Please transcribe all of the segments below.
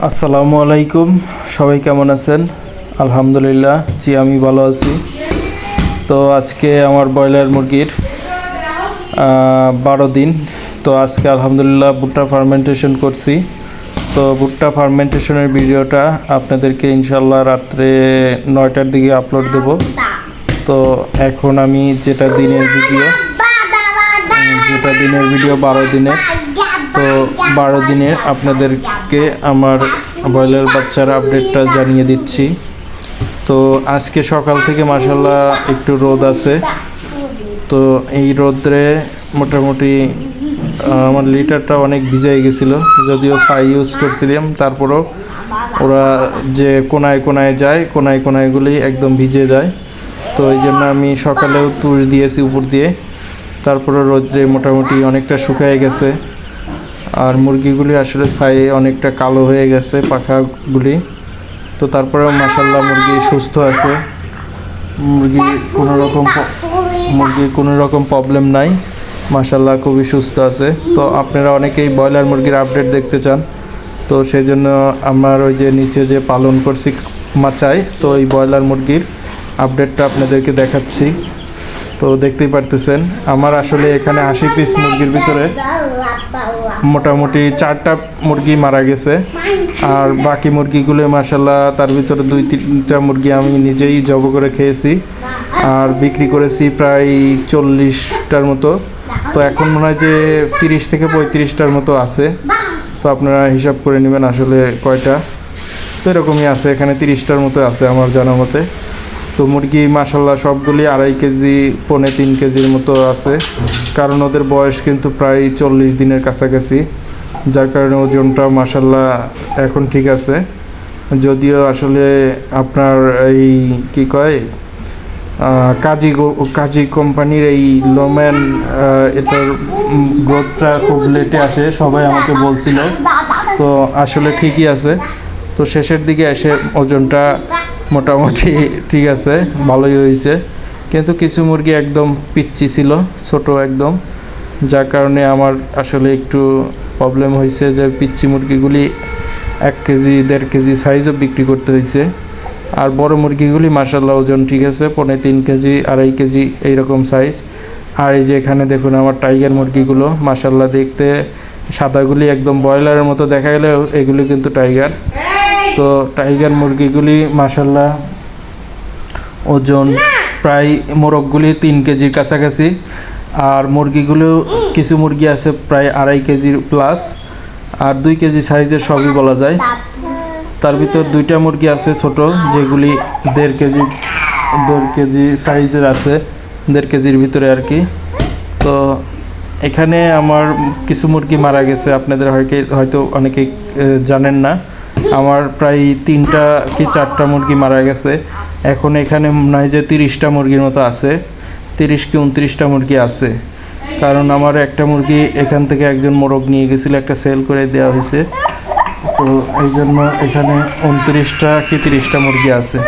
আসসালামু আলাইকুম, সবাই কেমন আছেন? আলহামদুলিল্লাহ, জি আমি ভালো আছি। তো আজকে আমার ব্রয়লার মুরগির 12 দিন। তো আজকে আলহামদুলিল্লাহ ভুট্টা ফার্মেন্টেশন করছি। তো ভুট্টা ফার্মেন্টেশনের ভিডিওটা আপনাদেরকে ইনশাল্লাহ রাত্রে 9টার দিকে আপলোড দেব। তো এখন আমি যেটা দিনের ভিডিও 12 দিনের। তো 12 দিনে আপনাদেরকে আমার ব্রয়লার বাচ্চার আপডেটটা জানিয়ে দিচ্ছি। তো আজকে সকাল থেকে মাশাআল্লাহ একটু রোদ আছে। তো এই রোদ্রে মোটামুটি আমার লিটারটা অনেক ভিজে গেছিলো, যদিও ছাই ইউজ করছিলাম, তারপরেও ওরা যে কোনায় কোনায় যায়, কোনায় কোনায়গুলি একদম ভিজে যায়। তো এই জন্য আমি সকালেও তুষ দিয়েছি উপর দিয়ে, তারপরে রোদ্রে মোটামুটি অনেকটা শুকিয়ে গেছে। আর মুরগিগুলি আসলে ছাই অনেকটা কালো হয়ে গেছে পাখাগুলি। তো তারপরেও মাশাআল্লাহ মুরগি সুস্থ আছে, মুরগির কোনো রকম প্রবলেম নাই, মাশাআল্লাহ খুবই সুস্থ আছে। তো আপনারা অনেকেই ব্রয়লার মুরগির আপডেট দেখতে চান, তো সেই জন্য আমার ওই যে নিচে যে পালন করছি মাচায়, তো এই ব্রয়লার মুরগির আপডেটটা আপনাদেরকে দেখাচ্ছি। তো দেখতেই পারতেছেন আমার আসলে এখানে 80 পিস মুরগির ভিতরে মোটামুটি 4টা মুরগি মারা গেছে। আর বাকি মুরগিগুলো মাশাআল্লাহ তার ভিতরে 2-3টা মুরগি আমি নিজেই জব করে খেয়েছি, আর বিক্রি করেছি প্রায় 40টার মতো। তো এখন মনে হয় যে 30 থেকে 35টার মতো আছে। তো আপনারা হিসাব করে নেবেন আসলে কয়টা। তো এরকমই আছে, এখানে 30টার মতো আছে আমার জানা মতে। তো মুরগি মাশাআল্লাহ সবগুলি 2.5 কেজি 3.5 কেজির মতো আছে, কারণ ওদের বয়স কিন্তু প্রায় 40 দিনের কাছাকাছি, যার কারণে ওজনটা মাশাআল্লাহ এখন ঠিক আছে। যদিও আসলে আপনার এই কি কয় কাজী কোম্পানির এই লোম্যান এটার গ্রোথটা খুব লেটে আসে, সবাই আমাকে বলছিল। তো আসলে ঠিকই আছে। তো শেষের দিকে এসে ওজনটা মোটামুটি ঠিক আছে, ভালোই হয়েছে। কিন্তু কিছু মুরগি একদম পিচ্চি ছিল, ছোট একদম, যার কারণে আমার আসলে একটু প্রবলেম হয়েছে যে পিচ্চি মুরগিগুলি 1 কেজি 1.5 কেজি সাইজও বিক্রি করতে হয়েছে। আর বড় মুরগিগুলি মাশাআল্লাহ ওজন ঠিক আছে, 3.5 কেজি 2.5 কেজি এইরকম সাইজ। আর এই যে এখানে দেখুন আমার টাইগার মুরগিগুলো মাশাআল্লাহ দেখতে সাদাগুলি একদম ব্রয়লারের মতো দেখা গেলেও এগুলি কিন্তু টাইগার। তো টাইগার মুরগিগুলি মাশাআল্লাহ ওজন প্রায় মোরগগুলি 3 কেজির কাছাকাছি। আর মুরগিগুলো কিছু মুরগি আছে প্রায় 2.5 কেজির প্লাস, আর 2 কেজি সাইজের সবই বলা যায়। তার ভিতর 2টা মুরগি আছে ছোট, যেগুলি 1.5 কেজি সাইজের আছে, 1.5 কেজির ভিতরে আর কি। তো এখানে আমার কিছু মুরগি মারা গেছে, আপনাদের হয়তো অনেকেই জানেন না। আমার প্রায় 3টা কি 4টা মুরগি মারা গেছে। এখন এখানে মনে হয় যে 30টা মুরগির মতো আছে, 30 কি 29টা মুরগি আছে। কারণ আমার একটা মুরগি এখান থেকে একজন মোরগ নিয়ে গেছিলো, একটা সেল করে দেওয়া হয়েছে। তো এই জন্য এখানে 29টা কি 30টা মুরগি আছে।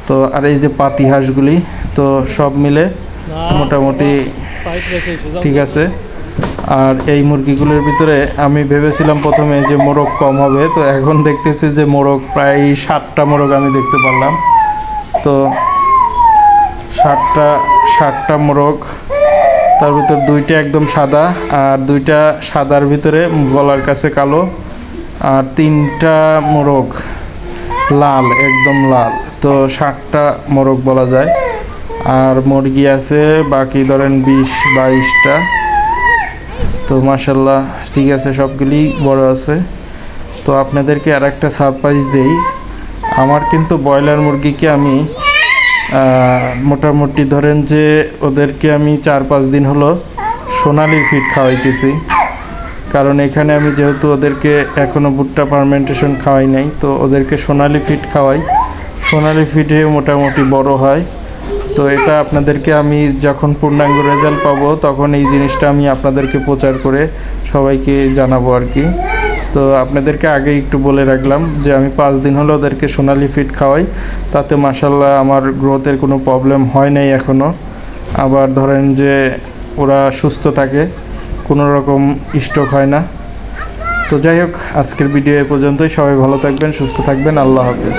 তো আর এই যে পাতি হাঁসগুলি, তো সব মিলে মোটামুটি ঠিক আছে। আর এই মুরগিগুলোর ভিতরে আমি ভেবেছিলাম প্রথমে যে মোরগ কম হবে, তো এখন দেখতেছি যে মোরগ প্রায় 7টা মোরগ আমি দেখতে পারলাম। তো 7টা মোরগ, তার ভিতর 2টা একদম সাদা, আর 2টা সাদার ভিতরে গলার কাছে কালো, আর 3টা মোরগ লাল, একদম লাল। তো 7টা মোরগ বলা যায়। আর মুরগি আছে বাকি ধরেন 20-22টা। তো মাশাআল্লাহ ঠিক আছে, সবগুলি বড় আছে। তো আপনাদেরকে আর একটা সারপ্রাইজ দেই, আমার কিন্তু ব্রয়লার মুরগিকে আমি মোটামুটি ধরেন যে ওদেরকে আমি 4-5 দিন হলো সোনালি ফিড খাওয়াইতেছি। কারণ এখানে আমি যেহেতু ওদেরকে এখনও ভুট্টা ফার্মেন্টেশন খাওয়াই নাই, তো ওদেরকে সোনালি ফিড খাওয়াই, সোনালি ফিডে মোটামুটি বড় হয়। তো এটা আপনাদেরকে আমি যখন পূর্ণাঙ্গ রেজাল্ট পাবো তখন এই জিনিসটা আমি আপনাদেরকে প্রচার করে সবাইকে জানাবো আর কি। তো আপনাদেরকে আগে একটু বলে রাখলাম যে আমি 5 দিন হলো ওদেরকে সোনালি ফিড খাওয়াই, তাতে মাশাআল্লাহ আমার গ্রোথের কোনো প্রবলেম হয় নাই এখনও। আবার ধরেন যে ওরা সুস্থ থাকে, কোনো রকম স্ট্রোক হয় না। তো যাই হোক, আজকের ভিডিও এ পর্যন্তই। সবাই ভালো থাকবেন, সুস্থ থাকবেন। আল্লাহ হাফেজ।